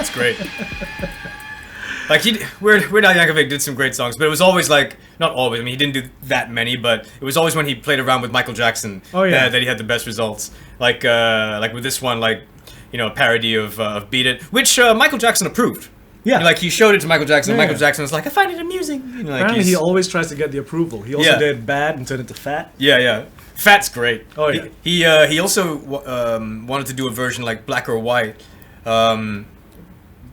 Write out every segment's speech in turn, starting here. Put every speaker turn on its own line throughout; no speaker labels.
That's great. Like Weird Al Yankovic did some great songs, but it was always like, not always. I mean, he didn't do that many, but it was always when he played around with Michael Jackson that he had the best results. Like with this one, like, you know, a parody of "Beat It," which Michael Jackson approved.
Yeah,
like he showed it to Michael Jackson. And Michael Jackson was like, "I find it amusing." You know, like
apparently, he always tries to get the approval. He also did "Bad" and turned it to "Fat."
Yeah. Fat's great.
Oh yeah.
He also wanted to do a version like Black or White.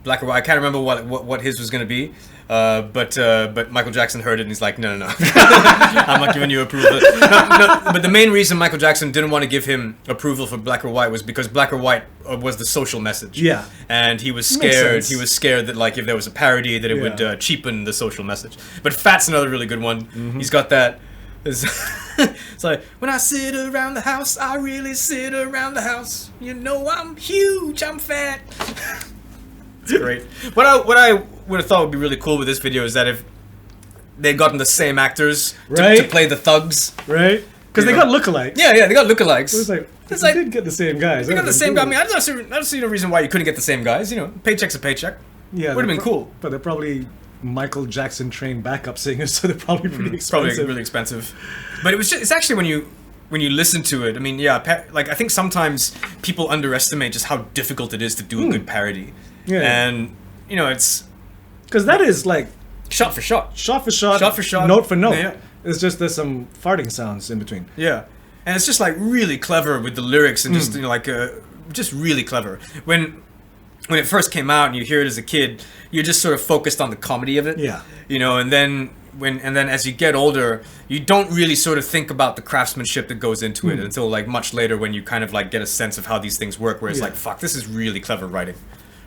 Black or White. I can't remember what his was going to be. But Michael Jackson heard it and he's like, no. I'm not giving you approval. No, but the main reason Michael Jackson didn't want to give him approval for Black or White was because Black or White was the social message.
Yeah.
And he was scared. He was scared that like if there was a parody that it would cheapen the social message. But Fat's another really good one. Mm-hmm. He's got that. It's like, when I sit around the house, I really sit around the house. You know I'm huge, I'm fat. It's great. What I would have thought would be really cool with this video is that if they'd gotten the same actors to play the thugs. Right.
Because they got lookalikes.
Yeah, they got lookalikes.
So it's like, did get the same guys.
They got the same guys. I mean, I don't see no reason why you couldn't get the same guys. You know, paycheck's a paycheck. Yeah. Would have been cool.
But they're probably Michael Jackson trained backup singers, so they're probably pretty expensive.
Probably really expensive. But it's actually when you listen to it, I mean, like I think sometimes people underestimate just how difficult it is to do a good parody. Yeah. And, you know, it's...
Because that is like...
Shot for shot.
Shot for shot.
Shot for shot.
Note for note.
Yeah.
It's just there's some farting sounds in between.
Yeah. And it's just like really clever with the lyrics and just, you know, like, just really clever. When it first came out and you hear it as a kid, you're just sort of focused on the comedy of it.
Yeah.
You know, and then as you get older, you don't really sort of think about the craftsmanship that goes into it until like much later when you kind of like get a sense of how these things work, where it's like, fuck, this is really clever writing.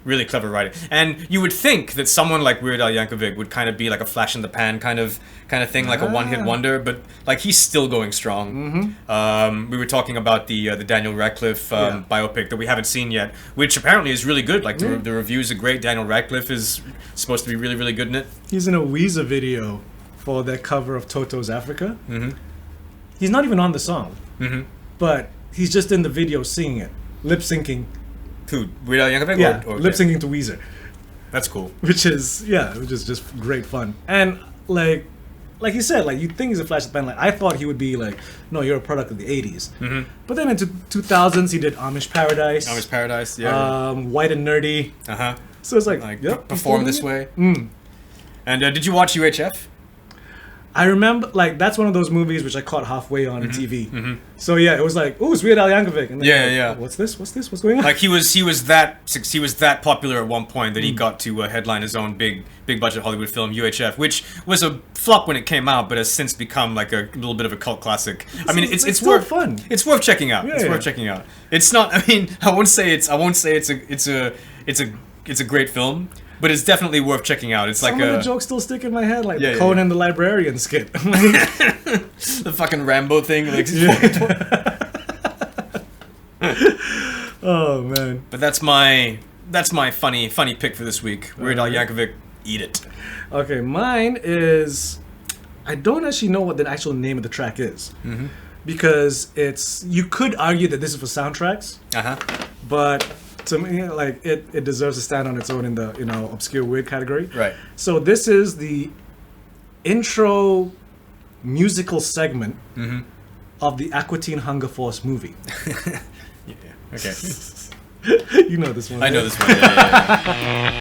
Really clever writing. And you would think that someone like Weird Al Yankovic would kind of be like a flash in the pan kind of thing, like a one-hit wonder, but like he's still going strong. Mm-hmm. We were talking about the Daniel Radcliffe biopic that we haven't seen yet, which apparently is really good. Like the reviews are great. Daniel Radcliffe is supposed to be really, really good in it.
He's in a Weezer video for their cover of Toto's Africa. Mm-hmm. He's not even on the song, but he's just in the video singing it, lip-syncing.
Who? Weird Al Yankovic?
Yeah, lip-syncing to Weezer.
That's cool.
Which is just great fun. And like you said, like you think he's a flash in the pan. Like I thought he would be like, no, you're a product of the 80s. Mm-hmm. But then into 2000s, he did Amish Paradise.
Amish Paradise, yeah.
White and Nerdy.
Uh-huh.
So it's like
Perform This Way. Mm. And did you watch UHF?
I remember, like, that's one of those movies which I caught halfway on TV. Mm-hmm. So yeah, it was like, oh, it's Weird Al Yankovic. And then like, what's this? What's going on?
Like he was that popular at one point that he got to headline his own big budget Hollywood film UHF, which was a flop when it came out, but has since become like a little bit of a cult classic. I mean, it's worth
fun.
It's worth checking out. Worth checking out. It's not. I mean, I won't say it's a great film. But it's definitely worth checking out. It's
Some of the jokes still stick in my head, like the Conan the Librarian skit.
The fucking Rambo thing. Like,
oh man!
But that's my funny pick for this week. Weird Al Yankovic, eat it.
Okay, mine is. I don't actually know what the actual name of the track is, because you could argue that this is for soundtracks. But to me, like it deserves to stand on its own in the obscure weird category.
Right.
So this is the intro musical segment of the Aqua Teen Hunger Force movie.
Okay.
You know this one.
I know this one. Yeah.